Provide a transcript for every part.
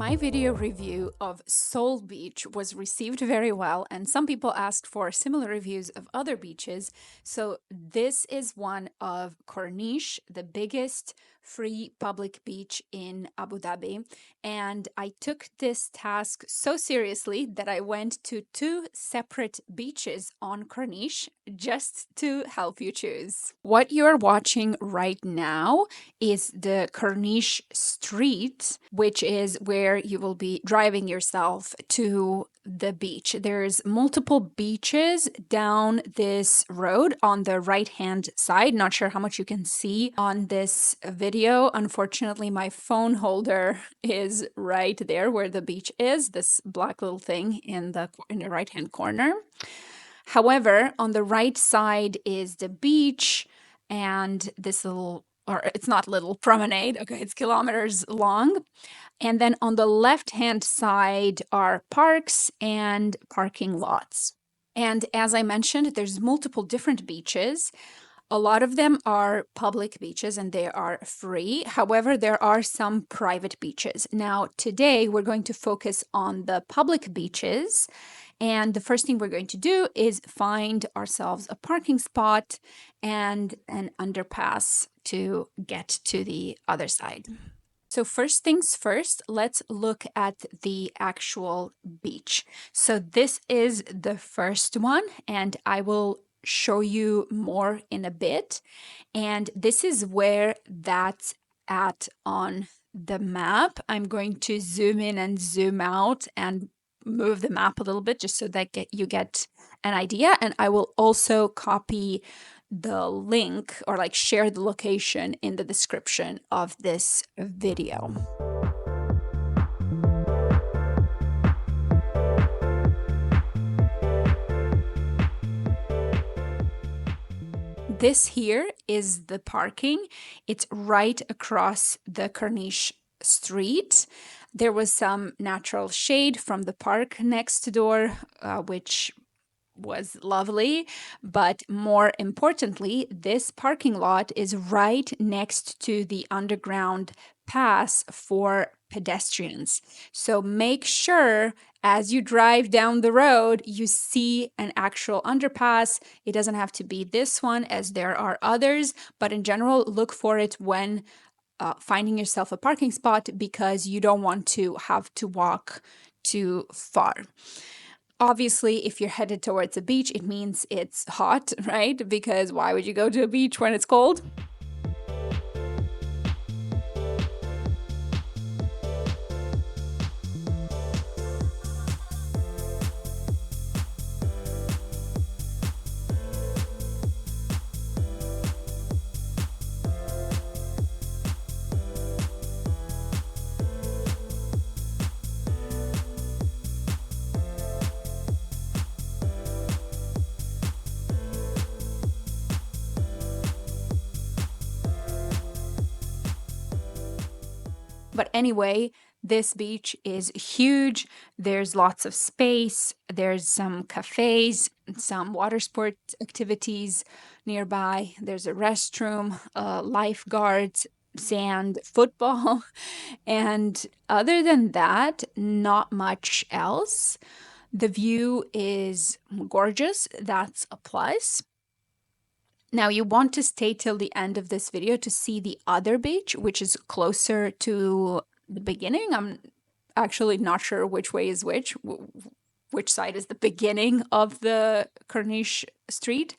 My video review of Seoul Beach was received very well, and some people asked for similar reviews of other beaches. So, this is one of Corniche, the biggest free public beach in Abu Dhabi. And I took this task so seriously that I went to two separate beaches on Corniche just to help you choose. What you're watching right now is the Corniche street, which is where you will be driving yourself to the beach. There's multiple beaches down this road on the right hand side. Not sure how much you can see on this video. Unfortunately, my phone holder is right there where the beach is, this black little thing in the right hand corner. However, on the right side is the beach and this little, or it's not little, promenade. Okay, it's kilometers long. And then on the left-hand side are parks and parking lots. And as I mentioned, there's multiple different beaches. A lot of them are public beaches and they are free. However, there are some private beaches. Now, today we're going to focus on the public beaches. And the first thing we're going to do is find ourselves a parking spot and an underpass to get to the other side. So first things first, let's look at the actual beach. So this is the first one, and I will show you more in a bit. And this is where that's at on the map. I'm going to zoom in and zoom out and move the map a little bit just so that you get an idea. And I will also copy the link or share the location in the description of this video. This here is the parking. It's right across the Corniche street. There was some natural shade from the park next door, which was lovely, but more importantly, this parking lot is right next to the underground pass for pedestrians. So make sure as you drive down the road, you see an actual underpass. It doesn't have to be this one, as there are others, but in general, look for it when finding yourself a parking spot because you don't want to have to walk too far. Obviously, if you're headed towards a beach, it means it's hot, right? Because why would you go to a beach when it's cold? But anyway, this beach is huge. There's lots of space. There's some cafes, some water sport activities nearby. There's a restroom, lifeguards, sand, football. And other than that, not much else. The view is gorgeous. That's a plus. Now you want to stay till the end of this video to see the other beach, which is closer to the beginning. I'm actually not sure which way is which side is the beginning of the Corniche street,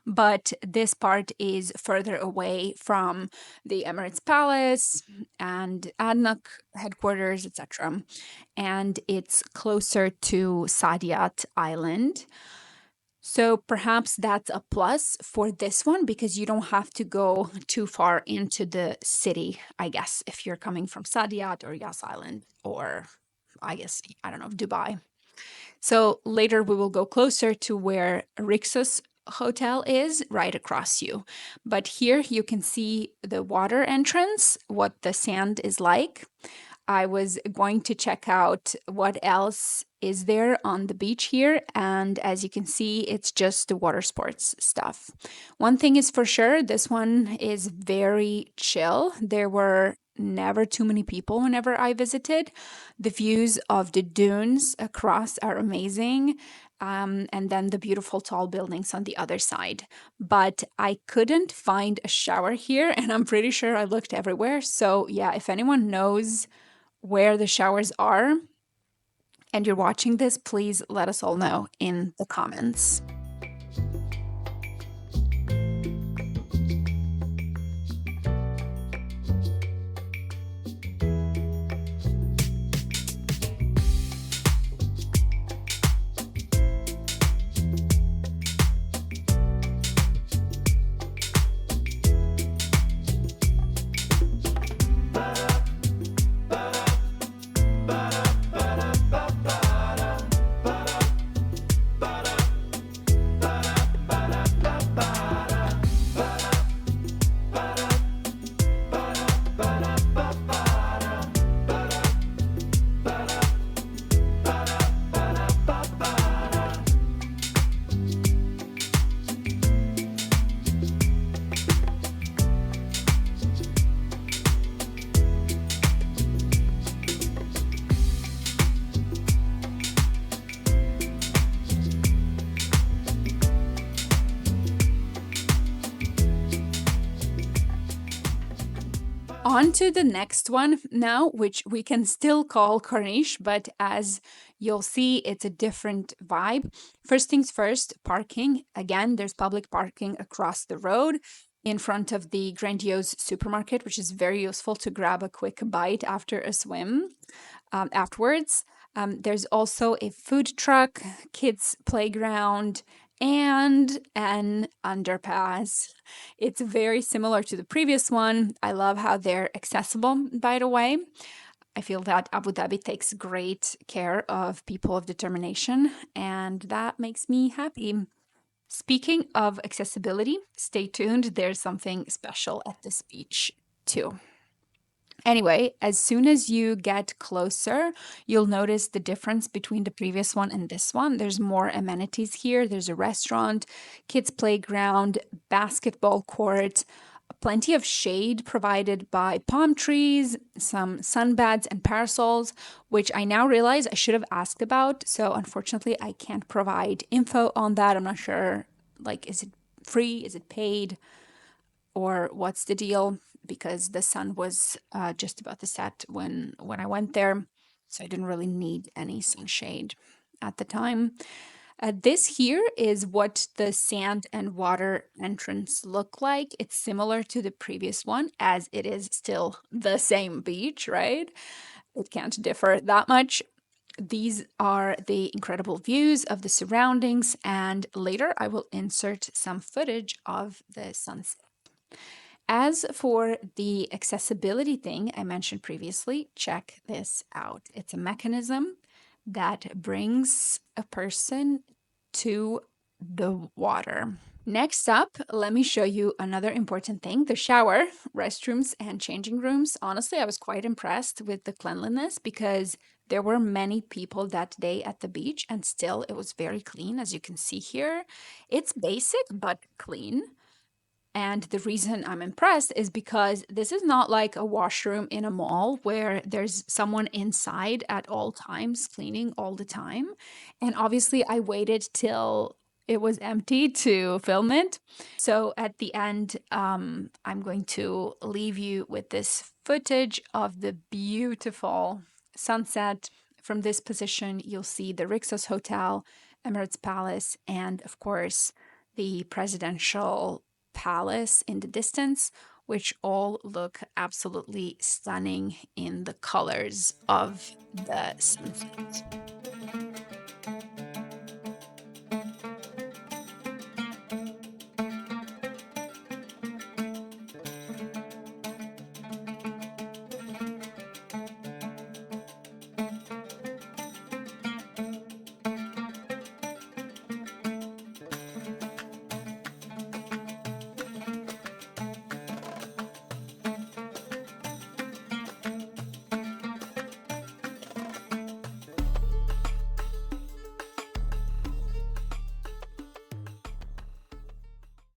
but this part is further away from the Emirates Palace and ADNOC headquarters, etc. And it's closer to Saadiyat Island. So perhaps that's a plus for this one because you don't have to go too far into the city, I guess, if you're coming from Saadiyat or Yas Island or I don't know, Dubai. So later we will go closer to where Rixos Hotel is right across you. But here you can see the water entrance, what the sand is like. I was going to check out what else is there on the beach here, and as you can see, it's just the water sports stuff. One thing is for sure, this one is very chill. There were never too many people whenever I visited. The views of the dunes across are amazing. And then the beautiful tall buildings on the other side. But I couldn't find a shower here, and I'm pretty sure I looked everywhere. So, yeah, if anyone knows where the showers are and you're watching this, please let us all know in the comments. On to the next one now, which we can still call Corniche, but as you'll see, it's a different vibe. First things first, parking. Again, there's public parking across the road in front of the grandiose supermarket, which is very useful to grab a quick bite after a swim afterwards. There's also a food truck, kids' playground, and an underpass. It's very similar to the previous one. I love how they're accessible, by the way. I feel that Abu Dhabi takes great care of people of determination, and that makes me happy. Speaking of accessibility, stay tuned. There's something special at this beach, too. Anyway, as soon as you get closer, you'll notice the difference between the previous one and this one. There's more amenities here. There's a restaurant, kids' playground, basketball court, plenty of shade provided by palm trees, some sunbeds and parasols, which I now realize I should have asked about. So unfortunately, I can't provide info on that. I'm not sure, like, is it free? Is it paid? Or what's the deal? Because the sun was just about to set when I went there, so I didn't really need any sunshade at the time. This here is what the sand and water entrance look like. It's similar to the previous one, as it is still the same beach, right? It can't differ that much. These are the incredible views of the surroundings, and later I will insert some footage of the sunset. As for the accessibility thing I mentioned previously, check this out. It's a mechanism that brings a person to the water. Next up, let me show you another important thing, the shower, restrooms, and changing rooms. Honestly, I was quite impressed with the cleanliness because there were many people that day at the beach and still it was very clean, as you can see here. It's basic but clean. And the reason I'm impressed is because this is not like a washroom in a mall where there's someone inside at all times cleaning all the time. And obviously, I waited till it was empty to film it. So at the end, I'm going to leave you with this footage of the beautiful sunset. From this position, you'll see the Rixos Hotel, Emirates Palace, and of course, the presidential palace in the distance, which all look absolutely stunning in the colors of the sunset.